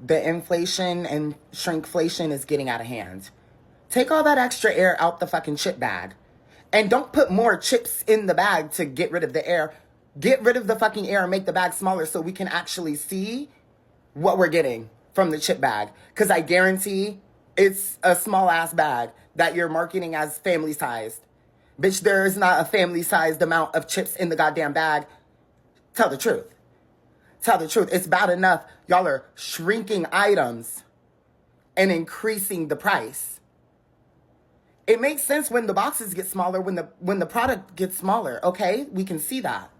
the inflation and shrinkflation is getting out of hand. Take all that extra air out the fucking chip bag. And don't put more chips in the bag to get rid of the air. Get rid of the fucking air and make the bag smaller so we can actually see what we're getting from the chip bag. Because I guarantee it's a small ass bag that you're marketing as family sized. Bitch, there is not a family sized amount of chips in the goddamn bag. Tell the truth. Tell the truth. It's bad enough y'all are shrinking items and increasing the price. It makes sense when the boxes get smaller, when the product gets smaller, okay? We can see that.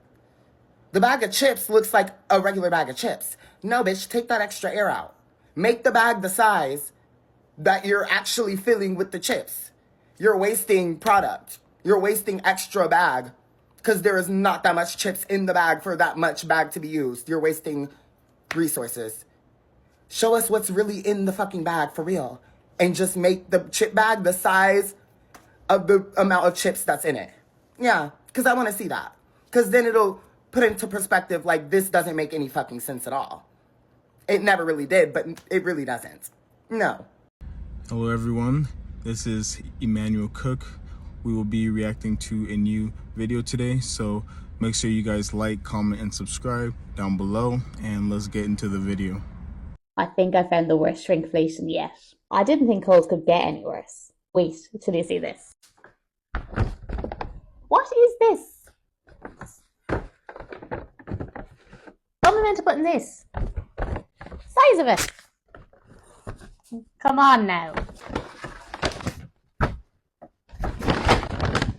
The bag of chips looks like a regular bag of chips. No, bitch, take that extra air out. Make the bag the size that you're actually filling with the chips. You're wasting product. You're wasting extra bag because there is not that much chips in the bag for that much bag to be used. You're wasting resources. Show us what's really in the fucking bag for real. And just make the chip bag the size of the amount of chips that's in it. Yeah, because I want to see that. Because then it'll put into perspective, like, this doesn't make any fucking sense at all. It never really did, but it really doesn't. No. Hello everyone, this is Emmanuel Cook. We will be reacting to a new video today, so make sure you guys like, comment, and subscribe down below, and let's get into the video. I think I found the worst shrinkflation yet. I didn't think Coles could get any worse. Wait till you see this. What is this? What am I meant to put in this? Size of it. Come on now.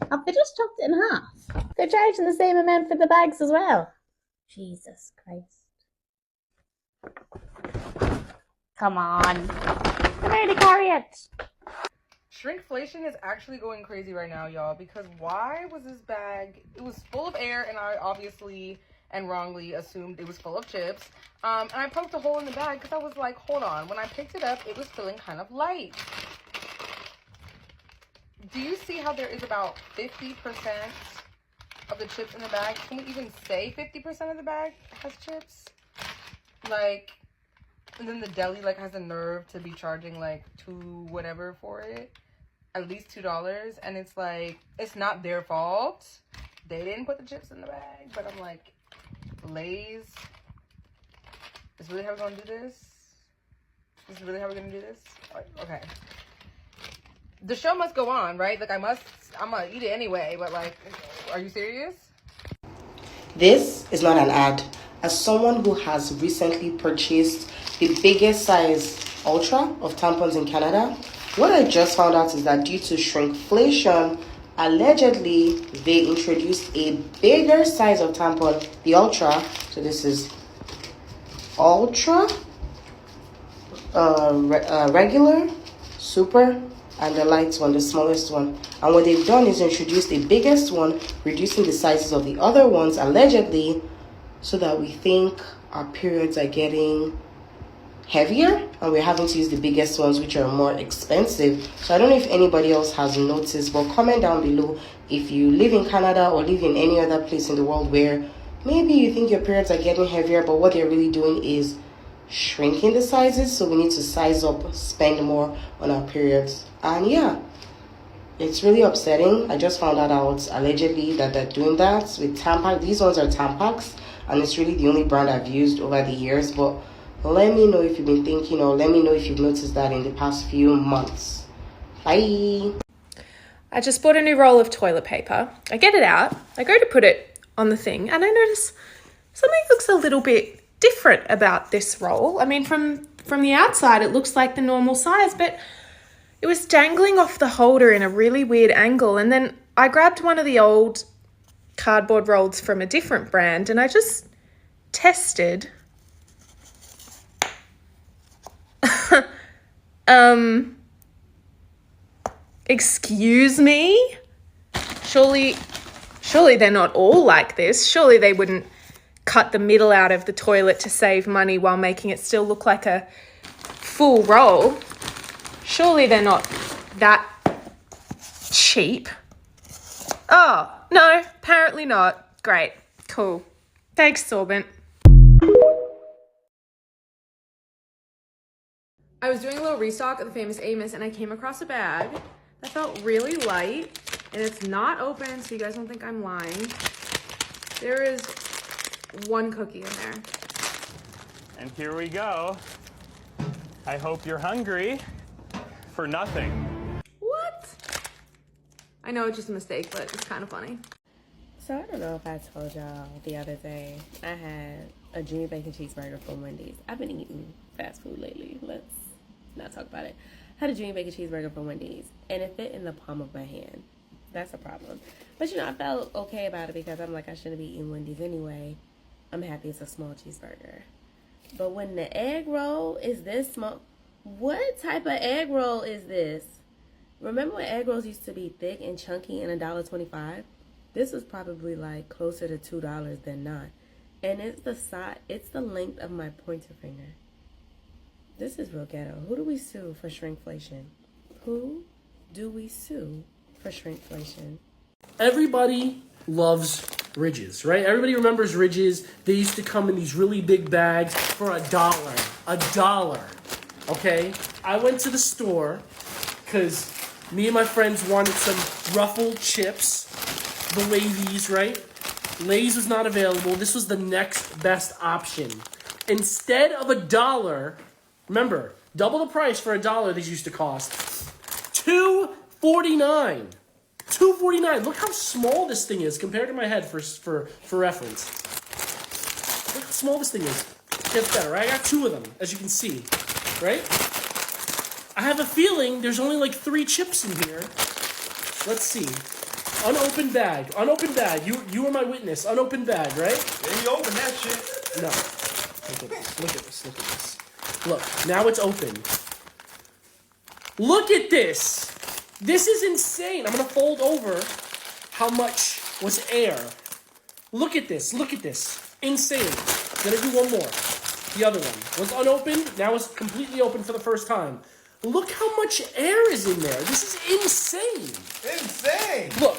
Have they just chopped it in half? They're charging the same amount for the bags as well. Jesus Christ. Come on. Come here to carry it. Shrinkflation is actually going crazy right now, y'all, because why was this bag, it was full of air, and I obviously and wrongly assumed it was full of chips, and I poked a hole in the bag because I was like, hold on, when I picked it up, it was feeling kind of light. Do you see how there is about 50% of the chips in the bag? Can we even say 50% of the bag has chips? Like, and then the deli like has a nerve to be charging like $2 whatever for it, at least $2, and it's like, it's not their fault. They didn't put the chips in the bag, but I'm like, Lay's, is really how we're gonna do this? Is really how we're gonna do this? Okay. The show must go on, right? Like I'm gonna eat it anyway, but like, are you serious? This is not an ad. As someone who has recently purchased the biggest size ultra of tampons in Canada, what I just found out is that due to shrinkflation, allegedly they introduced a bigger size of tampon, the ultra. So this is ultra, regular, super, and the light one, the smallest one. And what they've done is introduced the biggest one, reducing the sizes of the other ones, allegedly, so that we think our periods are getting heavier and we're having to use the biggest ones, which are more expensive. So I don't know if anybody else has noticed, but comment down below if you live in Canada or live in any other place in the world where maybe you think your periods are getting heavier, but what they're really doing is shrinking the sizes. So we need to size up, spend more on our periods. And yeah, it's really upsetting. I just found that out allegedly that they're doing that with Tampax. These ones are Tampax, and it's really the only brand I've used over the years. But let me know if you've been thinking, or let me know if you've noticed that in the past few months. Bye. I just bought a new roll of toilet paper. I get it out. I go to put it on the thing, and I notice something looks a little bit different about this roll. I mean, from the outside, it looks like the normal size, but it was dangling off the holder in a really weird angle. And then I grabbed one of the old cardboard rolls from a different brand, and I just tested. Excuse me? Surely they're not all like this. Surely they wouldn't cut the middle out of the toilet to save money while making it still look like a full roll. Surely they're not that cheap. Oh, no, apparently not. Great, cool. Thanks, Sorbent. I was doing a little restock of the Famous Amos and I came across a bag that felt really light and it's not open, so you guys don't think I'm lying. There is one cookie in there. And here we go. I hope you're hungry for nothing. What? I know it's just a mistake, but it's kind of funny. So I don't know if I told y'all the other day, I had a Junior Bacon Cheeseburger from Wendy's. I've been eating fast food lately. Let's not talk about it. I had a Junior Bacon Cheeseburger from Wendy's, and it fit in the palm of my hand. That's a problem. But, you know, I felt okay about it because I'm like, I shouldn't be eating Wendy's anyway. I'm happy it's a small cheeseburger. But when the egg roll is this small, what type of egg roll is this? Remember when egg rolls used to be thick and chunky and $1.25? This was probably like closer to $2 than not. And it's the size, it's the length of my pointer finger. This is real ghetto. Who do we sue for shrinkflation? Who do we sue for shrinkflation? Everybody loves Ridges, right? Everybody remembers Ridges. They used to come in these really big bags for $1. $1. Okay? I went to the store because me and my friends wanted some Ruffled chips. The Lay's, right? Lay's was not available. This was the next best option. Instead of $1, remember, double the price for $1 these used to cost. $2.49. $2.49. Look how small this thing is compared to my head for reference. Look how small this thing is. Gets better, right? I got 2 of them, as you can see, right? I have a feeling there's only like 3 chips in here. Let's see. Unopened bag. Unopened bag. You were my witness. Unopened bag, right? Then you open that shit. No. Look at this. Look at this. Look at this. Look, now it's open. Look at this. This is insane. I'm going to fold over how much was air. Look at this. Look at this. Insane. Gonna do one more. The other one was unopened. Now it's completely open for the first time. Look how much air is in there. This is insane. Insane. Look.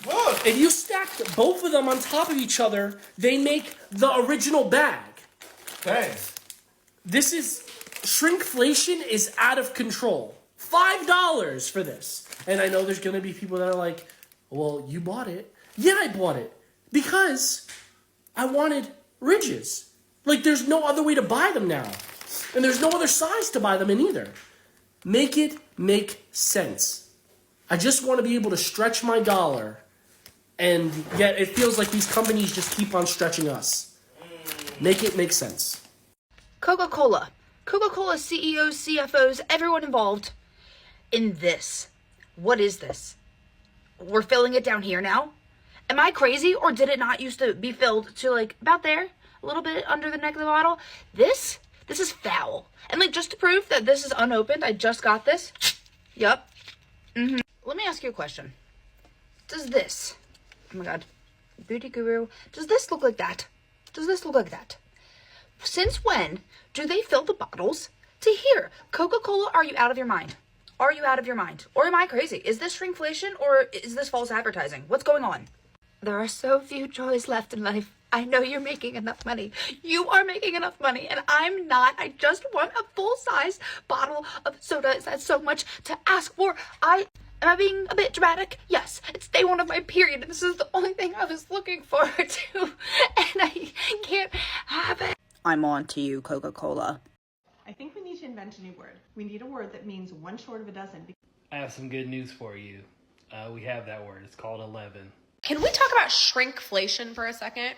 Look. If you stacked both of them on top of each other, they make the original bag. Thanks. This is... Shrinkflation is out of control. $5 for this. And I know there's going to be people that are like, well, you bought it. Yeah, I bought it. Because I wanted Ridges. Like, there's no other way to buy them now. And there's no other size to buy them in either. Make it make sense. I just want to be able to stretch my dollar. And yet it feels like these companies just keep on stretching us. Make it make sense. Coca-Cola. Coca-Cola CEOs, CFOs, everyone involved in this. What is this? We're filling it down here now? Am I crazy, or did it not used to be filled to like about there? A little bit under the neck of the bottle? This is foul. And like just to prove that this is unopened, I just got this. Yup. Let me ask you a question. Does this, oh my god, beauty guru, does this look like that? Does this look like that? Since when do they fill the bottles to here? Coca-Cola, are you out of your mind? Are you out of your mind? Or am I crazy? Is this shrinkflation or is this false advertising? What's going on? There are so few joys left in life. I know you're making enough money. You are making enough money and I'm not. I just want a full-size bottle of soda. Is that so much to ask for? Am I being a bit dramatic? Yes, it's day 1 of my period and this is the only thing I was looking forward to and I can't have it. I'm on to you, Coca-Cola. I think we need to invent a new word. We need a word that means 1 short of a dozen. I have some good news for you. We have that word. It's called 11. Can we talk about shrinkflation for a second?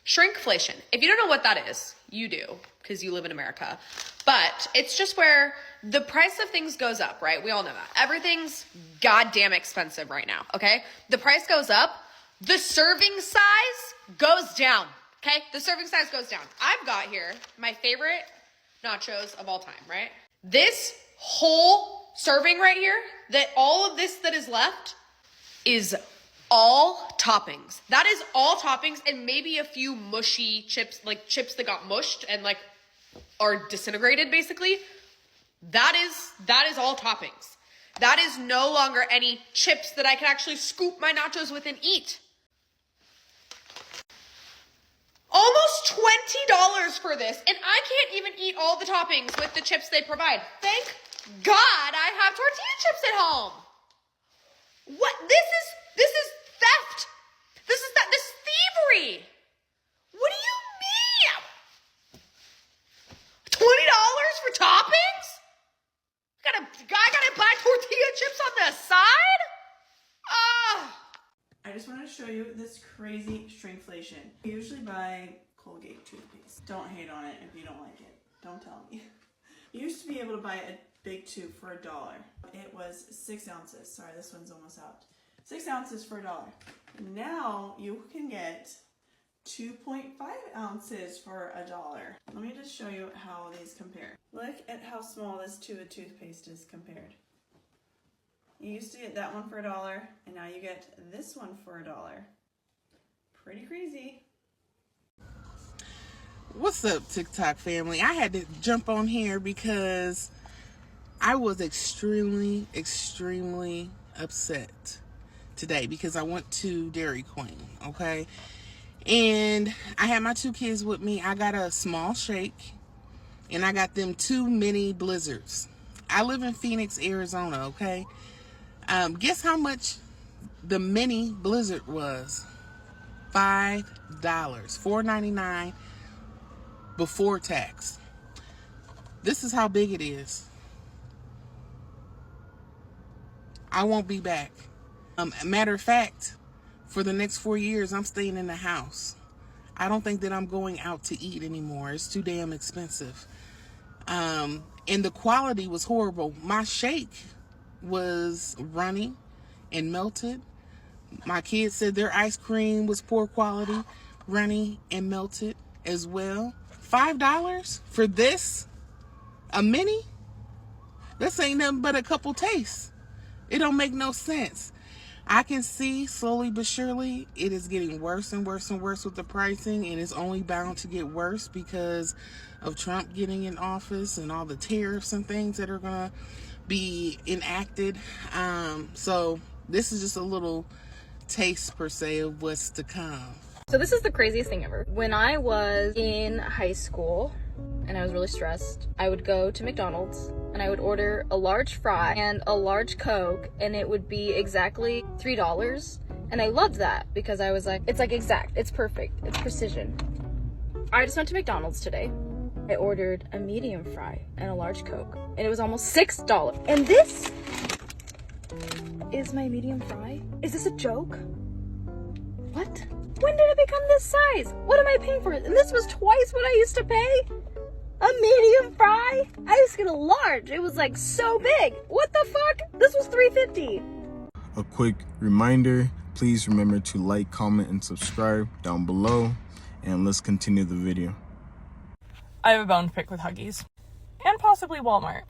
Shrinkflation. If you don't know what that is, you do, because you live in America. But it's just where the price of things goes up, right? We all know that. Everything's goddamn expensive right now, okay? The price goes up. The serving size goes down, okay? The serving size goes down. I've got here my favorite nachos of all time, right? This whole serving right here, that all of this that is left is all toppings. That is all toppings and maybe a few mushy chips, like chips that got mushed and like are disintegrated basically. That is all toppings. That is no longer any chips that I can actually scoop my nachos with and eat. Almost $20 for this, and I can't even eat all the toppings with the chips they provide. Thank God I have tortilla chips at home. What? This is theft. This is thievery. What do you mean? $20 for toppings? I gotta buy tortilla chips on the side? I just wanted to show you this crazy shrinkflation. I usually buy Colgate toothpaste. Don't hate on it if you don't like it. Don't tell me. You used to be able to buy a big tube for $1. It was 6 ounces. Sorry, this one's almost out. 6 ounces for $1. Now you can get 2.5 ounces for $1. Let me just show you how these compare. Look at how small this tube of toothpaste is compared. You used to get that one for $1, and now you get this one for $1. Pretty crazy. What's up, TikTok family? I had to jump on here because I was extremely upset today because I went to Dairy Queen, okay? And I had my 2 kids with me. I got a small shake, and I got them 2 mini blizzards. I live in Phoenix, Arizona, okay? Guess how much the mini blizzard was? $5, $4.99 before tax. This is how big it is. I won't be back. Matter of fact, for the next 4 years, I'm staying in the house. I don't think that I'm going out to eat anymore. It's too damn expensive. And the quality was horrible. My shake was runny and melted. My kids said their ice cream was poor quality, runny and melted as well. $5 for this? A mini? This ain't nothing but a couple tastes. It don't make no sense. I can see slowly but surely it is getting worse and worse and worse with the pricing, and it's only bound to get worse because of Trump getting in office and all the tariffs and things that are gonna be enacted. So this is just a little taste per se of what's to come. So this is the craziest thing ever. When I was in high school and I was really stressed, I would go to McDonald's and I would order a large fry and a large Coke, and it would be exactly $3. And I loved that because I was like, it's like exact, it's perfect, it's precision. I just went to McDonald's today. I ordered a medium fry and a large Coke, and it was almost $6. And this is my medium fry? Is this a joke? What? When did it become this size? What am I paying for it? And this was twice what I used to pay? A medium fry? I used to get a large. It was like so big. What the fuck? This was $3.50. A quick reminder, please remember to like, comment, and subscribe down below, and let's continue the video. I have a bone to pick with Huggies. And possibly Walmart.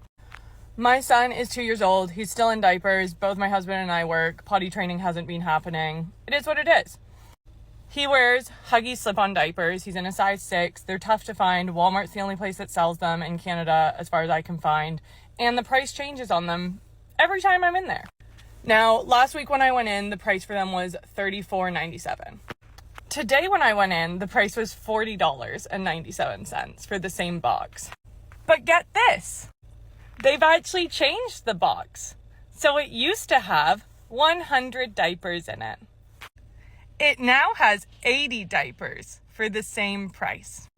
My son is 2 years old. He's still in diapers. Both my husband and I work. Potty training hasn't been happening. It is what it is. He wears Huggies slip-on diapers. He's in a size 6. They're tough to find. Walmart's the only place that sells them in Canada, as far as I can find. And the price changes on them every time I'm in there. Now, last week when I went in, the price for them was $34.97. Today when I went in, the price was $40.97 for the same box. But get this, they've actually changed the box. So it used to have 100 diapers in it. It now has 80 diapers for the same price.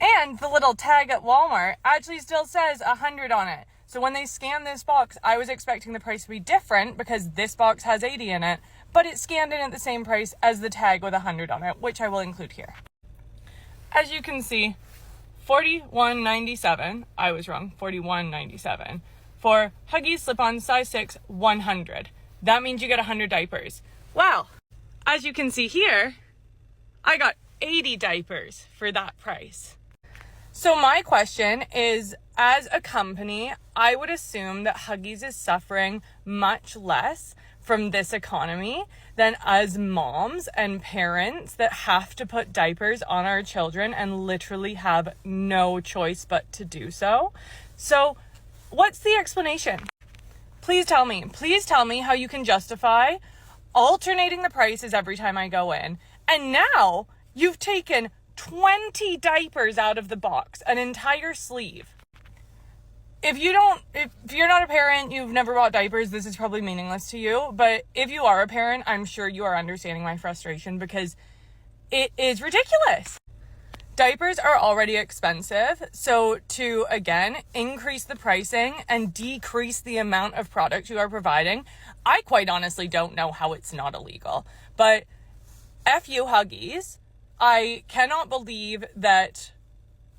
And the little tag at Walmart actually still says 100 on it. So when they scanned this box, I was expecting the price to be different because this box has 80 in it, but it scanned in at the same price as the tag with 100 on it, which I will include here. As you can see, $41.97, I was wrong, $41.97, for Huggies slip-on size 6, 100. That means you get 100 diapers. Well, as you can see here, I got 80 diapers for that price. So my question is, as a company, I would assume that Huggies is suffering much less from this economy than us moms and parents that have to put diapers on our children and literally have no choice but to do so. So what's the explanation? Please tell me how you can justify alternating the prices every time I go in. And now you've taken 20 diapers out of the box, an entire sleeve. If you're not a parent, you've never bought diapers, this is probably meaningless to you. But if you are a parent, I'm sure you are understanding my frustration because it is ridiculous. Diapers are already expensive, so to, again, increase the pricing and decrease the amount of product you are providing, I quite honestly don't know how it's not illegal. But F you, Huggies. I cannot believe that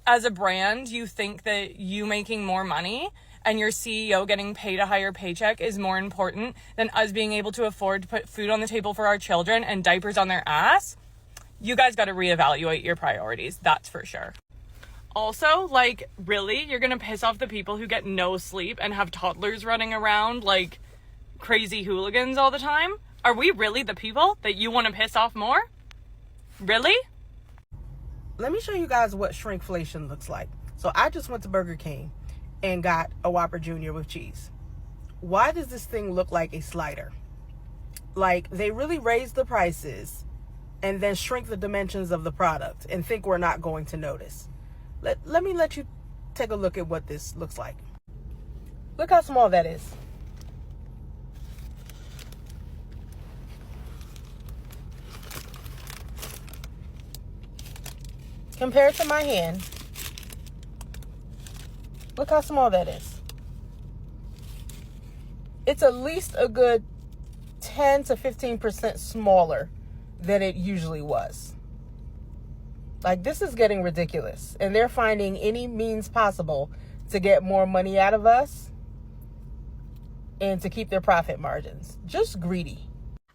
as a brand, you think that you making more money and your CEO getting paid a higher paycheck is more important than us being able to afford to put food on the table for our children and diapers on their ass. You guys got to reevaluate your priorities, that's for sure. Also, like, really? You're gonna piss off the people who get no sleep and have toddlers running around like crazy hooligans all the time? Are we really the people that you want to piss off more? Really? Let me show you guys what shrinkflation looks like. So I just went to Burger King and got a Whopper Jr. with cheese. Why does this thing look like a slider? Like, they really raise the prices and then shrink the dimensions of the product and think we're not going to notice. Let me let you take a look at what this looks like. Look how small that is. Compared to my hand, look how small that is. It's at least a good 10 to 15% smaller than it usually was. Like, this is getting ridiculous. And they're finding any means possible to get more money out of us and to keep their profit margins. Just greedy.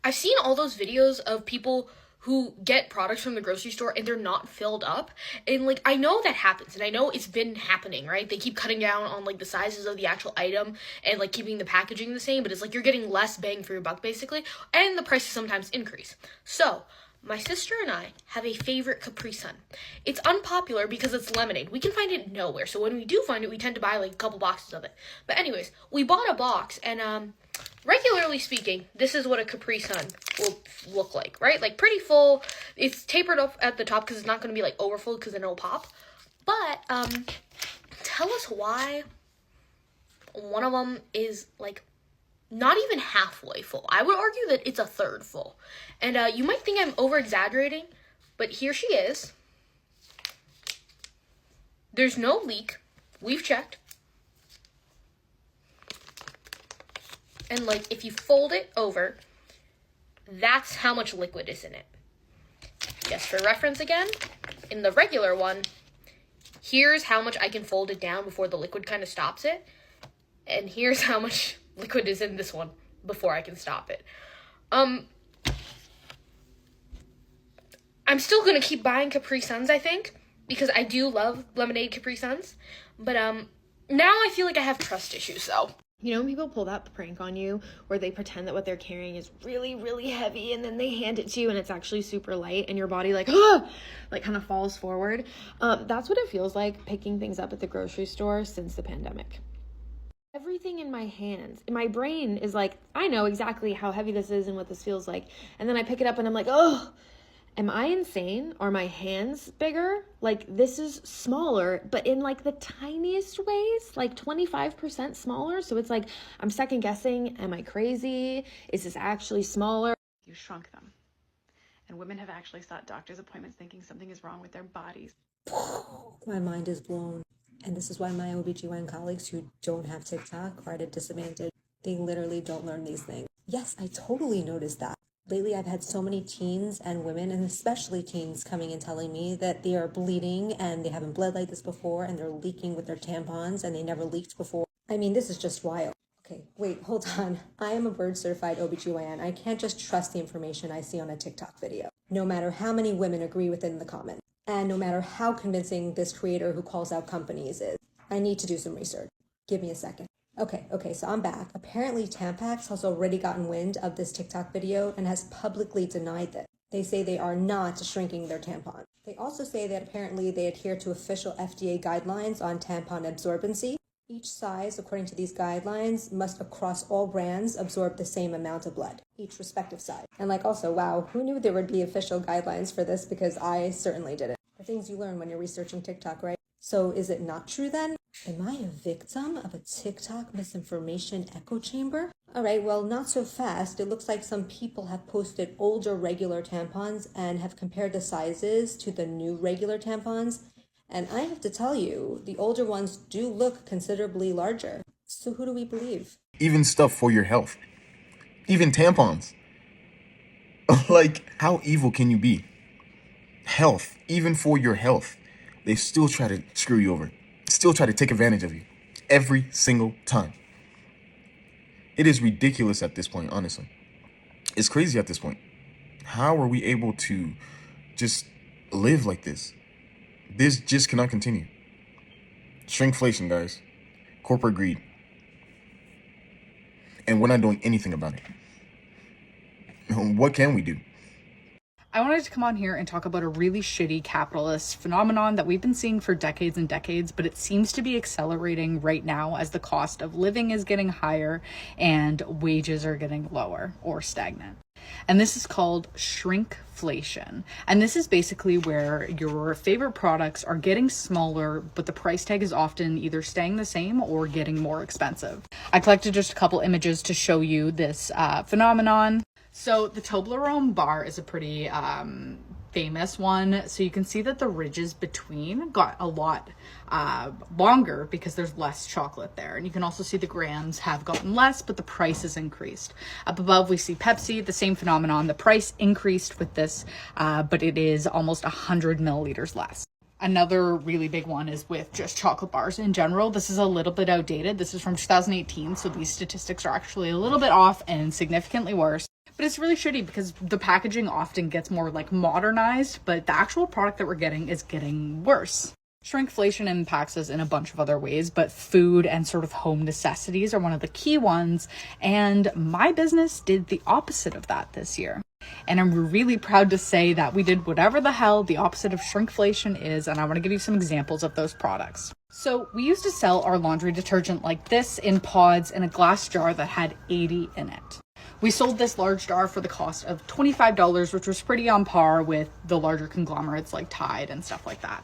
I've seen all those videos of people who get products from the grocery store and they're not filled up. And like, I know that happens and I know it's been happening, right? They keep cutting down on like the sizes of the actual item and like keeping the packaging the same, but it's like you're getting less bang for your buck basically. And the prices sometimes increase. So my sister and I have a favorite Capri Sun. It's unpopular because it's lemonade. We can find it nowhere. So when we do find it, we tend to buy like a couple boxes of it. But anyways, we bought a box and regularly speaking, this is what a Capri Sun will look like, right? Like pretty full. It's tapered up at the top because it's not going to be like overfull because then it'll pop. But tell us why one of them is like not even halfway full. I would argue that it's a third full. And you might think I'm over-exaggerating, but here she is. There's no leak. We've checked. And like, if you fold it over, that's how much liquid is in it. Just for reference again, in the regular one, here's how much I can fold it down before the liquid kind of stops it. And here's how much liquid is in this one before I can stop it. I'm still gonna keep buying Capri Suns, I think, because I do love lemonade Capri Suns. But now I feel like I have trust issues though. You know when people pull that prank on you where they pretend that what they're carrying is really, really heavy and then they hand it to you and it's actually super light and your body like, ah, like kind of falls forward? That's what it feels like picking things up at the grocery store since the pandemic. Everything in my hands, in my brain is like, I know exactly how heavy this is and what this feels like. And then I pick it up and I'm like, oh, am I insane? Are my hands bigger? Like, this is smaller, but in like the tiniest ways, like 25% smaller. So it's like, I'm second guessing. Am I crazy? Is this actually smaller? You shrunk them. And women have actually sought doctor's appointments thinking something is wrong with their bodies. My mind is blown. And this is why my OBGYN colleagues who don't have TikTok are at a disadvantage. They literally don't learn these things. Yes, I totally noticed that. Lately, I've had so many teens and women, and especially teens, coming and telling me that they are bleeding and they haven't bled like this before and they're leaking with their tampons and they never leaked before. I mean, this is just wild. Okay, wait, hold on. I am a board-certified OBGYN. I can't just trust the information I see on a TikTok video, no matter how many women agree with it in the comments. And no matter how convincing this creator who calls out companies is. I need to do some research. Give me a second. Okay, so I'm back. Apparently Tampax has already gotten wind of this TikTok video and has publicly denied this. They say they are not shrinking their tampon. They also say that apparently they adhere to official FDA guidelines on tampon absorbency. Each size, according to these guidelines, must across all brands absorb the same amount of blood, each respective size. And like also, wow, who knew there would be official guidelines for this? Because I certainly didn't. are things you learn when you're researching TikTok, right? So is it not true then? Am I a victim of a TikTok misinformation echo chamber? All right, well, not so fast. It looks like some people have posted older regular tampons and have compared the sizes to the new regular tampons. And I have to tell you, the older ones do look considerably larger. So who do we believe? Even stuff for your health. Even tampons. Like, how evil can you be? Health, even for your health. They still try to screw you over. Still try to take advantage of you. Every single time. It is ridiculous at this point, honestly. It's crazy at this point. How are we able to just live like this? This just cannot continue. Shrinkflation, guys. Corporate greed. And we're not doing anything about it. What can we do? I wanted to come on here and talk about a really shitty capitalist phenomenon that we've been seeing for decades and decades, but it seems to be accelerating right now as the cost of living is getting higher and wages are getting lower or stagnant. And this is called shrinkflation. And this is basically where your favorite products are getting smaller, but the price tag is often either staying the same or getting more expensive. I collected just a couple images to show you this phenomenon. So the Toblerone bar is a pretty famous one. So you can see that the ridges between got a lot longer because there's less chocolate there. And you can also see the grams have gotten less, but the price has increased. Up above, we see Pepsi, the same phenomenon. The price increased with this, but it is almost 100 milliliters less. Another really big one is with just chocolate bars in general. This is a little bit outdated. This is from 2018, so these statistics are actually a little bit off and significantly worse. But it's really shitty because the packaging often gets more like modernized, but the actual product that we're getting is getting worse. Shrinkflation impacts us in a bunch of other ways, but food and sort of home necessities are one of the key ones. And my business did the opposite of that this year. And I'm really proud to say that we did whatever the hell the opposite of shrinkflation is, and I want to give you some examples of those products. So we used to sell our laundry detergent like this in pods in a glass jar that had 80 in it. We sold this large jar for the cost of $25, which was pretty on par with the larger conglomerates like Tide and stuff like that.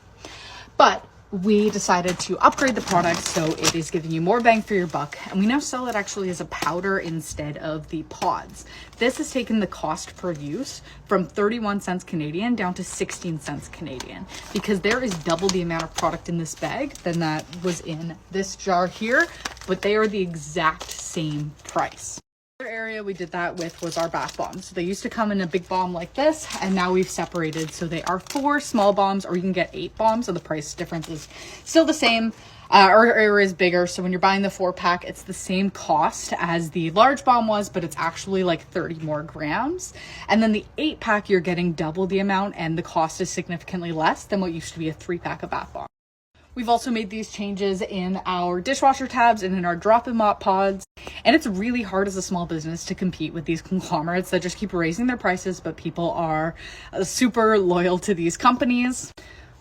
But we decided to upgrade the product so it is giving you more bang for your buck, and we now sell it actually as a powder instead of the pods. This has taken the cost per use from 31 cents Canadian down to 16 cents Canadian because there is double the amount of product in this bag than that was in this jar here, but they are the exact same price. Another area we did that with was our bath bombs. So they used to come in a big bomb like this, and now we've separated. So they are 4 small bombs, or you can get 8 bombs, and the price difference is still the same, or is bigger. So when you're buying the 4-pack, it's the same cost as the large bomb was, but it's actually like 30 more grams. And then the 8-pack, you're getting double the amount, and the cost is significantly less than what used to be a 3-pack of bath bombs. We've also made these changes in our dishwasher tabs and in our drop-in mop pods. And it's really hard as a small business to compete with these conglomerates that just keep raising their prices, but people are super loyal to these companies.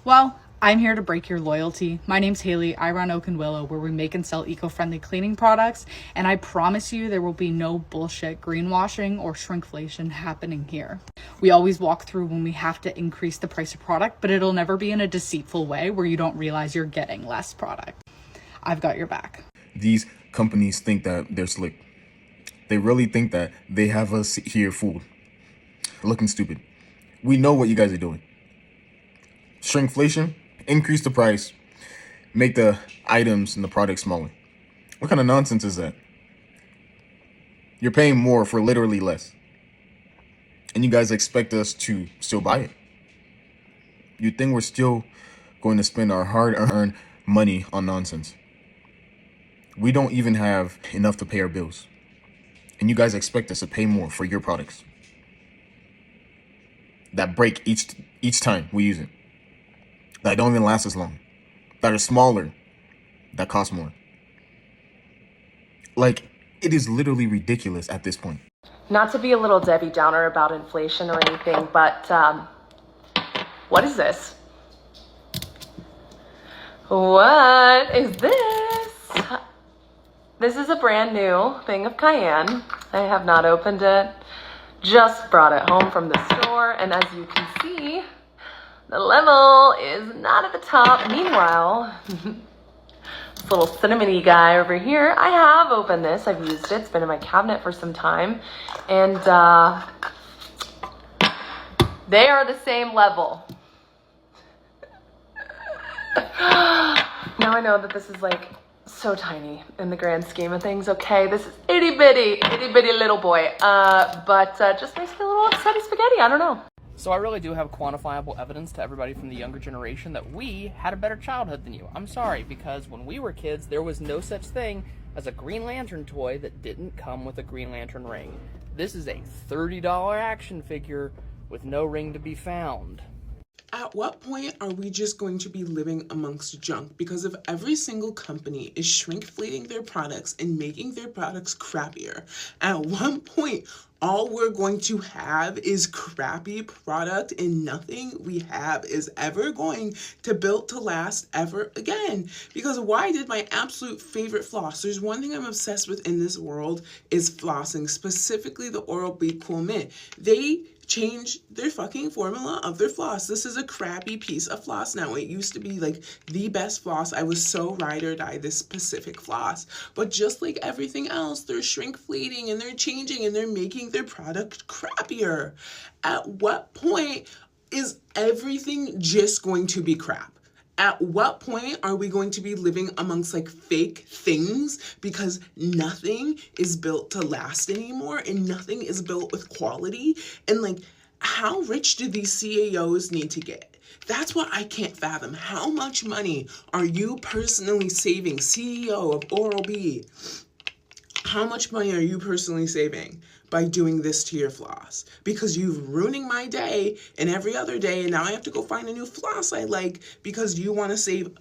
Well, I'm here to break your loyalty. My name's Haley. I run Oak and Willow, where we make and sell eco-friendly cleaning products. And I promise you there will be no bullshit greenwashing or shrinkflation happening here. We always walk through when we have to increase the price of product, but it'll never be in a deceitful way where you don't realize you're getting less product. I've got your back. These companies think that they're slick. They really think that they have us here fooled. Looking stupid. We know what you guys are doing. Shrinkflation, increase the price, make the items and the product smaller. What kind of nonsense is that? You're paying more for literally less. And you guys expect us to still buy it. You think we're still going to spend our hard-earned money on nonsense? We don't even have enough to pay our bills. And you guys expect us to pay more for your products that break each time we use it, that don't even last as long, that are smaller, that cost more. Like, it is literally ridiculous at this point. Not to be a little Debbie Downer about inflation or anything, but what is this? What is this? This is a brand new thing of cayenne. I have not opened it. Just brought it home from the store, and as you can see, The level is not at the top. Meanwhile, this little cinnamony guy over here, I have opened this. I've used it. It's been in my cabinet for some time. And they are the same level. Now I know that this is like so tiny in the grand scheme of things. Okay, this is itty bitty little boy. But just makes me a little upsetty spaghetti. I don't know. So I really do have quantifiable evidence to everybody from the younger generation that we had a better childhood than you. I'm sorry, because when we were kids, there was no such thing as a Green Lantern toy that didn't come with a Green Lantern ring. This is a $30 action figure with no ring to be found. At what point are we just going to be living amongst junk? Because if every single company is shrinkflating their products and making their products crappier, at one point, all we're going to have is crappy product and nothing we have is ever going to build to last ever again. Because why did my absolute favorite floss? There's one thing I'm obsessed with in this world is flossing, specifically the Oral-B Cool Mint. They changed their fucking formula of their floss. This is a crappy piece of floss now. It used to be like the best floss. I was so ride or die this specific floss. But just like everything else, they're shrinkflating and they're changing and they're making their product crappier. At what point is everything just going to be crap? At what point are we going to be living amongst like fake things because nothing is built to last anymore and nothing is built with quality? And like, how rich do these CEOs need to get? That's what I can't fathom. How much money are you personally saving, CEO of Oral-B? How much money are you personally saving by doing this to your floss? Because you've ruining my day and every other day, and now I have to go find a new floss I like because you want to save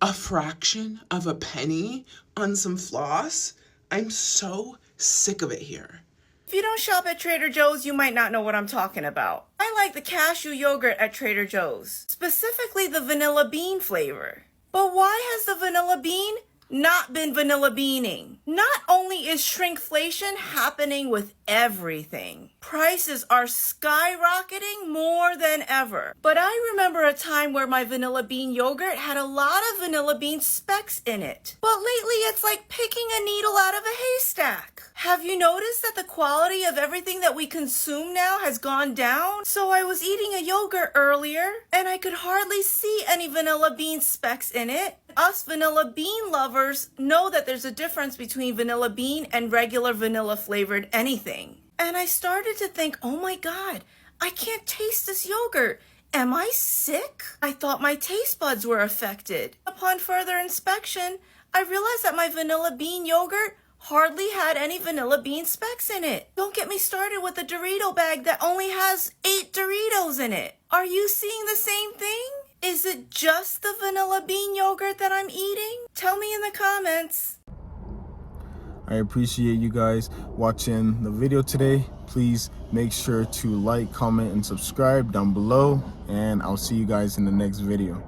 a fraction of a penny on some floss. I'm so sick of it here. If you don't shop at Trader Joe's, you might not know what I'm talking about. I like the cashew yogurt at Trader Joe's, specifically the vanilla bean flavor. But why has the vanilla bean not been vanilla beaning? Not only is shrinkflation happening with everything, prices are skyrocketing more than ever. But I remember a time where my vanilla bean yogurt had a lot of vanilla bean specks in it. But lately it's like picking a needle out of a haystack. Have you noticed that the quality of everything that we consume now has gone down? So I was eating a yogurt earlier and I could hardly see any vanilla bean specks in it. Us vanilla bean lovers know that there's a difference between vanilla bean and regular vanilla flavored anything. And I started to think, oh my God, I can't taste this yogurt. Am I sick? I thought my taste buds were affected. Upon further inspection, I realized that my vanilla bean yogurt hardly had any vanilla bean specks in it. Don't get me started with a Dorito bag that only has 8 Doritos in it. Are you seeing the same thing? Is it just the vanilla bean yogurt that I'm eating? Tell me in the comments. I appreciate you guys watching the video today. Please make sure to like, comment, and subscribe down below, and I'll see you guys in the next video.